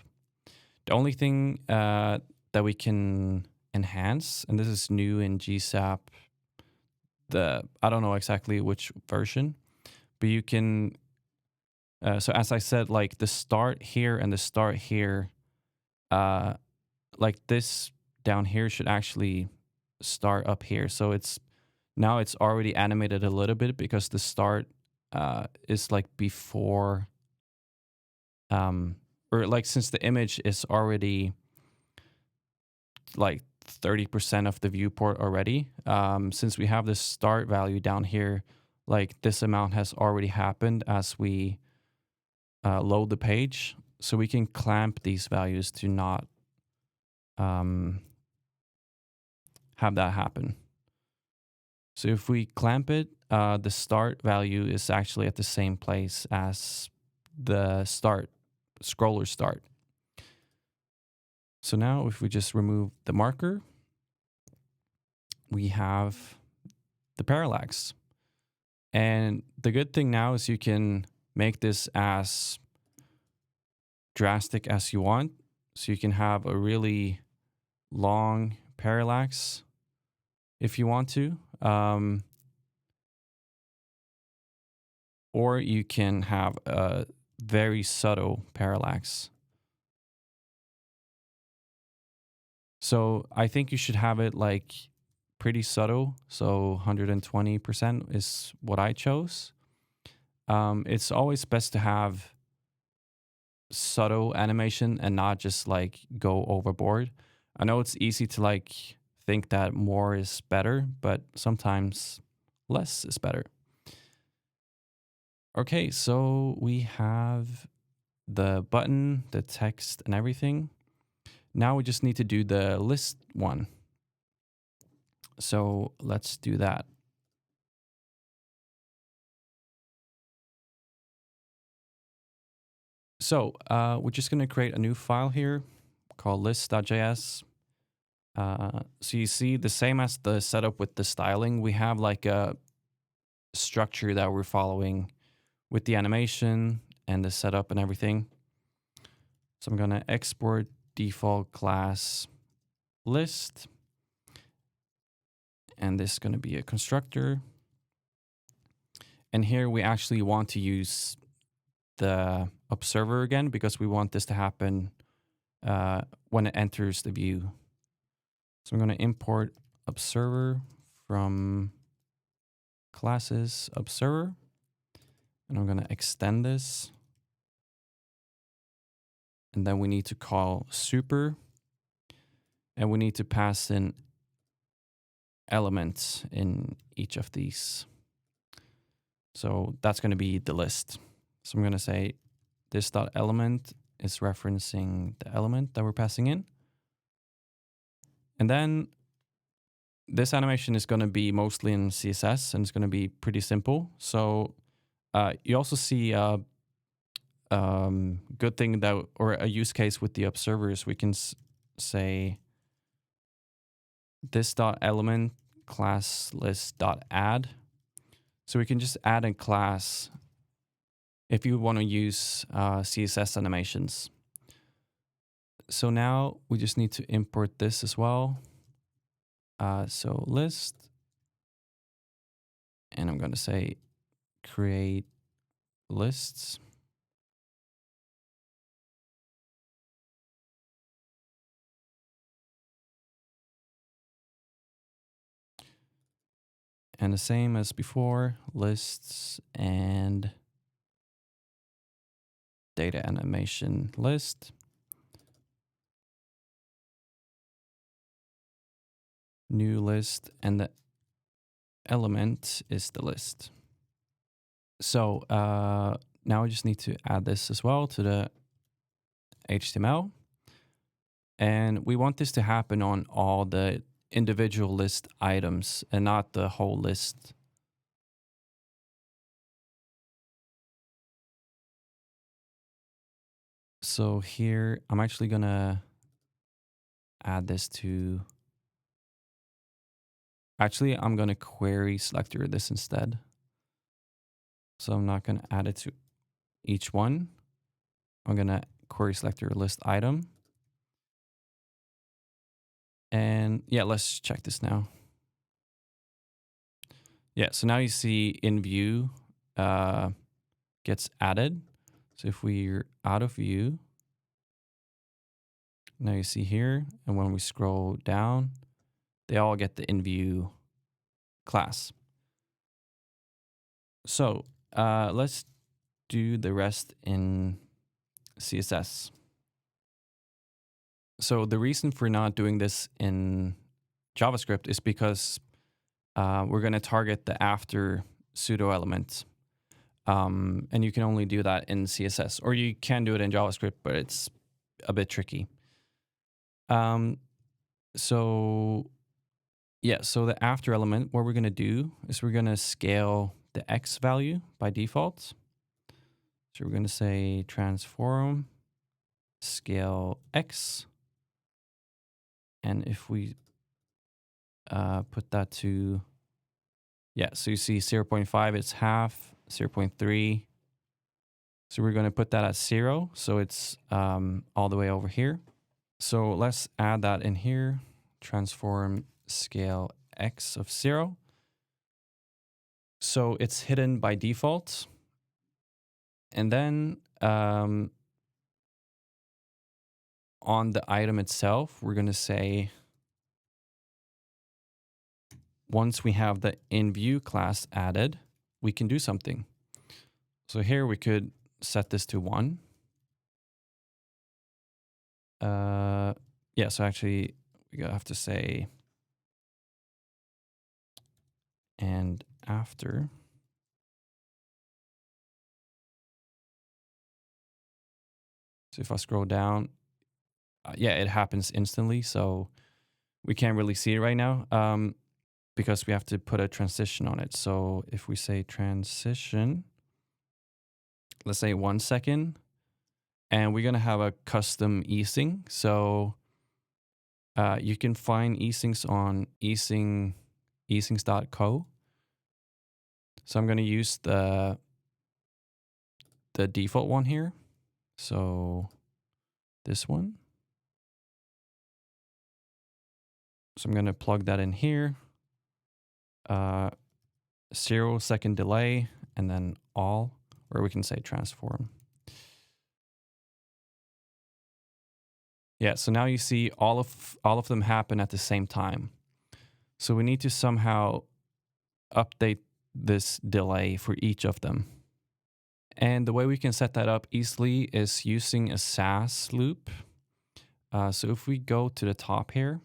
The only thing that we can enhance, and this is new in GSAP, I don't know exactly which version, but you can. So as I said, like the start here and the start here, uh, like this down here should actually start up here. So now it's already animated a little bit because the start is like before, or like since the image is already like 30% of the viewport already. Since we have this start value down here, like this amount has already happened as we load the page. So we can clamp these values to not have that happen. So if we clamp it, the start value is actually at the same place as the scroller start. So now if we just remove the marker, we have the parallax. And the good thing now is you can make this as drastic as you want. So you can have a really long parallax if you want to. Or you can have a very subtle parallax. So I think you should have it like pretty subtle. So 120% is what I chose. It's always best to have subtle animation and not just like go overboard. I know it's easy to like think that more is better, but sometimes less is better. Okay, so we have the button, the text, and everything. Now we just need to do the list one. So let's do that. So we're just going to create a new file here called list.js. So you see the same as the setup with the styling, we have like a structure that we're following with the animation and the setup and everything. So I'm going to export default class list. And this is going to be a constructor. And here we actually want to use the observer again because we want this to happen when it enters the view. So I'm going to import observer from classes observer. And I'm going to extend this. And then we need to call super. And we need to pass in elements in each of these. So that's going to be the list. So I'm going to say this dot element is referencing the element that we're passing in. And then this animation is going to be mostly in CSS and it's going to be pretty simple. So you also see a good thing that, or a use case with the observers, we can say this dot element class list dot add. So we can just add a class if you want to use CSS animations. So now we just need to import this as well. So list, and I'm going to say create lists. And the same as before, lists and data animation list. New list, and the element is the list. So now I just need to add this as well to the HTML. And we want this to happen on all the individual list items and not the whole list. So here, I'm actually going to add this to, actually, I'm going to query selector this instead. So I'm not going to add it to each one. I'm going to query selector list item. And yeah, let's check this now. Yeah, so now you see in view gets added. So if we're out of view, now you see here, and when we scroll down, they all get the in view class. So let's do the rest in CSS. So the reason for not doing this in JavaScript is because we're going to target the after pseudo element. And you can only do that in CSS, or you can do it in JavaScript, but it's a bit tricky. So yeah, so the after element, what we're going to do is we're going to scale the X value by default. So we're going to say transform scale X. And if we put that to, yeah, so you see 0.5, it's half, 0.3. So we're going to put that at 0. So it's all the way over here. So let's add that in here. Transform scale X of 0. So it's hidden by default. And then on the item itself, we're going to say, once we have the InView class added, we can do something. So here we could set this to 1. Yeah, so actually we have to say, and after. So if I scroll down, yeah, it happens instantly. So we can't really see it right now because we have to put a transition on it. So if we say transition, let's say 1 second, and we're going to have a custom easing. So you can find easings on easings.co. So I'm going to use the default one here. So this one. So I'm going to plug that in here. 0 second delay, and then all, or we can say transform. Yeah, so now you see all of them happen at the same time. So we need to somehow update this delay for each of them. And the way we can set that up easily is using a Sass loop. So if we go to the top here,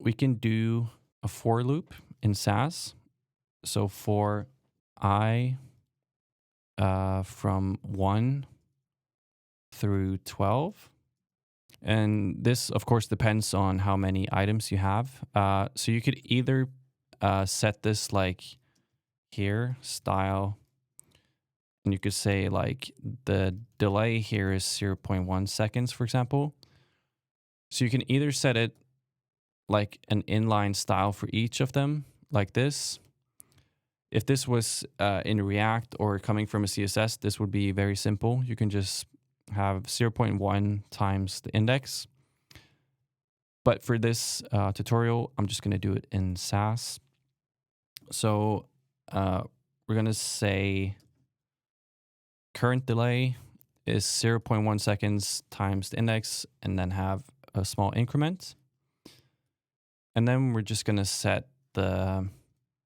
we can do a for loop in Sass. So for I from 1 through 12. And this, of course, depends on how many items you have. So you could either set this like here, style, and you could say like the delay here is 0.1 seconds, for example. So you can either set it like an inline style for each of them, like this. If this was in React or coming from a CSS, this would be very simple. You can just have 0.1 times the index. But for this tutorial, I'm just going to do it in Sass. So we're going to say current delay is 0.1 seconds times the index, and then have a small increment. And then we're just going to set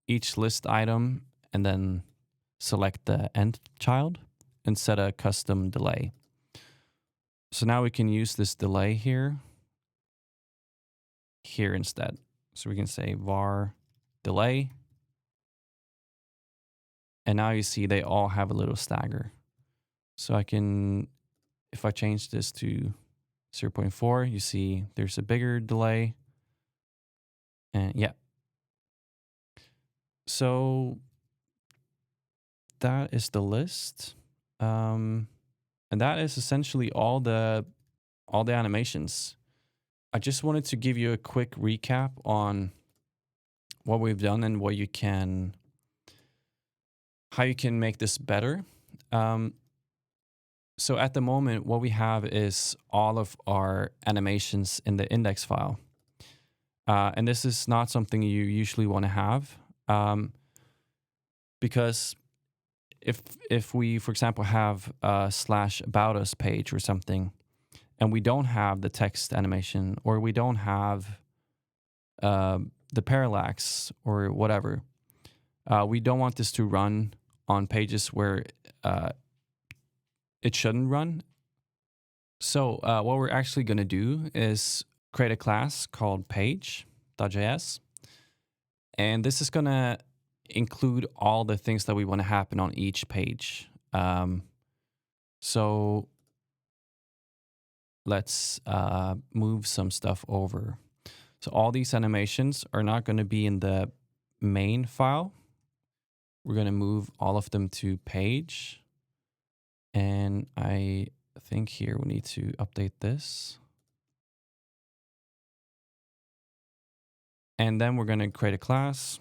each list item and then select the end child and set a custom delay. So now we can use this delay here instead. So we can say var delay. And now you see they all have a little stagger. So I can, if I change this to 0.4, you see there's a bigger delay. And yeah. So that is the list. And that is essentially all the animations. I just wanted to give you a quick recap on what we've done and how you can make this better. So at the moment, what we have is all of our animations in the index file. And this is not something you usually want to have, because if we, for example, have a /about us page or something, and we don't have the text animation, or we don't have the parallax or whatever, we don't want this to run on pages where it shouldn't run. So what we're actually going to do is create a class called page.js. And this is going to include all the things that we want to happen on each page. So let's move some stuff over. So all these animations are not going to be in the main file. We're going to move all of them to page. And I think here we need to update this. And then we're going to create a class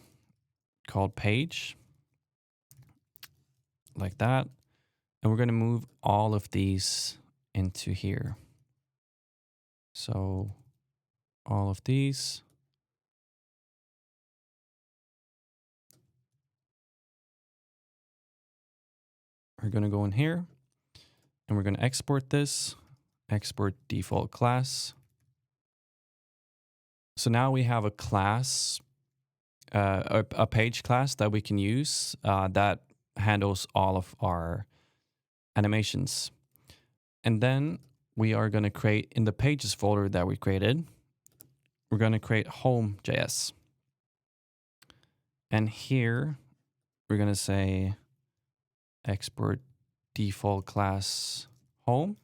called page, like that. And we're going to move all of these into here. So all of these. We're going to go in here and we're going to export this, export default class. So now we have a class, a page class that we can use that handles all of our animations. And then we are going to create, in the pages folder that we created, we're going to create home.js. And here we're going to say export default class home.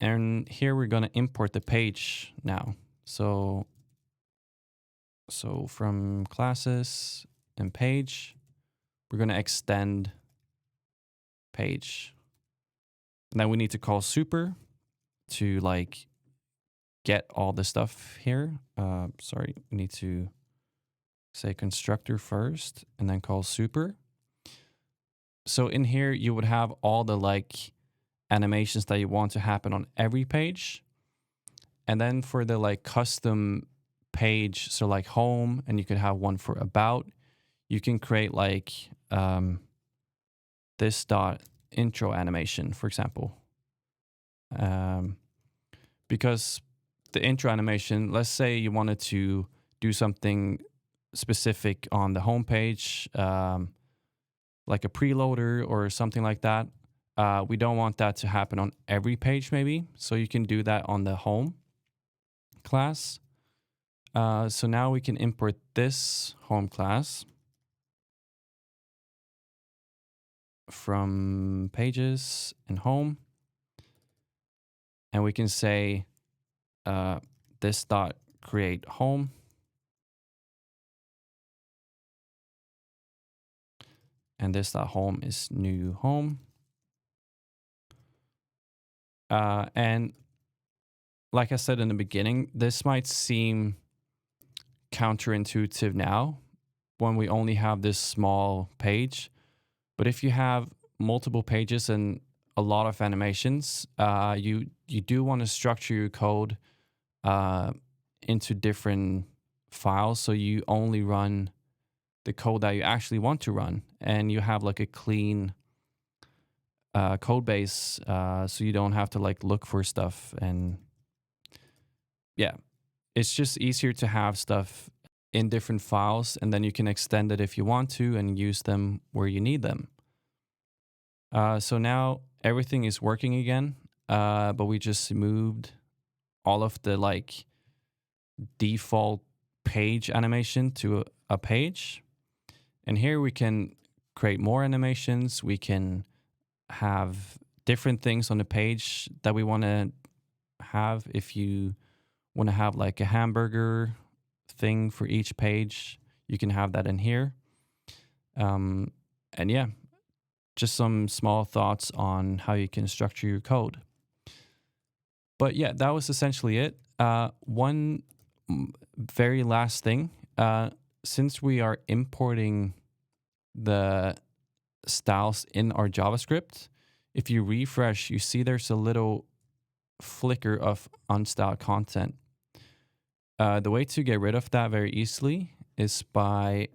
And here we're going to import the page now. So from classes and page, we're going to extend page. And then we need to call super to like get all the stuff here. Sorry, we need to say constructor first and then call super. So in here, you would have all the like animations that you want to happen on every page. And then for the like custom page, so like home, and you could have one for about, you can create like this dot intro animation, for example. Because the intro animation, let's say you wanted to do something specific on the home page, like a preloader or something like that. We don't want that to happen on every page maybe. So you can do that on the home class. So now we can import this home class from pages and home. And we can say this dot create home. And this dot home is new home. And like I said in the beginning, this might seem counterintuitive now when we only have this small page. But if you have multiple pages and a lot of animations, you do want to structure your code into different files, so you only run the code that you actually want to run, and you have like a clean code base, so you don't have to like look for stuff. And yeah, it's just easier to have stuff in different files, and then you can extend it if you want to and use them where you need them. So now everything is working again, but we just moved all of the like default page animation to a page. And here we can create more animations. We can have different things on the page that we want to have. If you want to have like a hamburger thing for each page, you can have that in here. And yeah, just some small thoughts on how you can structure your code. But yeah, that was essentially it. One very last thing, since we are importing the styles in our JavaScript, if you refresh, you see there's a little flicker of unstyled content. The way to get rid of that very easily is by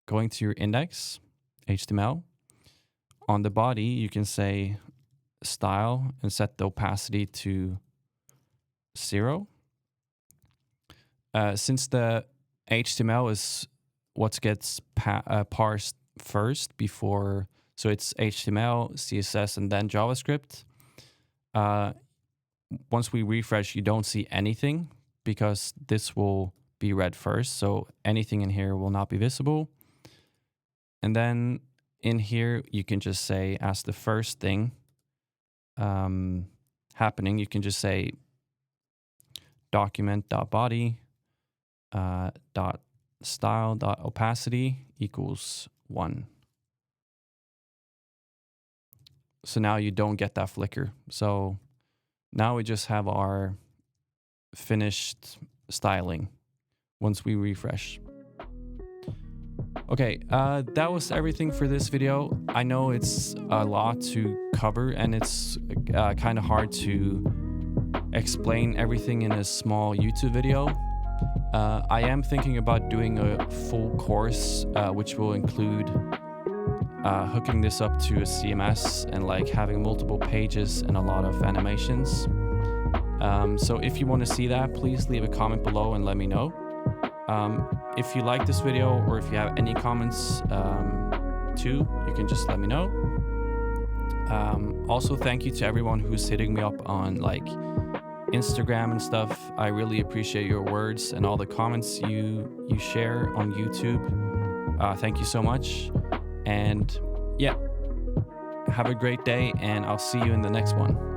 going to your index, HTML. On the body, you can say style and set the opacity to 0. Since the HTML is what gets parsed first before, so it's HTML, CSS, and then JavaScript. Once we refresh, you don't see anything because this will be read first. So anything in here will not be visible. And then in here, you can just say as the first thing happening, you can just say document.body .style.opacity equals 1. So now you don't get that flicker. So now we just have our finished styling once we refresh. Okay, that was everything for this video. I know it's a lot to cover and it's kind of hard to explain everything in a small YouTube video. I am thinking about doing a full course, which will include hooking this up to a CMS and like having multiple pages and a lot of animations. So if you want to see that, please leave a comment below and let me know. If you like this video or if you have any comments too, you can just let me know. Also, thank you to everyone who's hitting me up on like Instagram and stuff. I really appreciate your words and all the comments you share on YouTube. Thank you so much. And yeah, have a great day and I'll see you in the next one.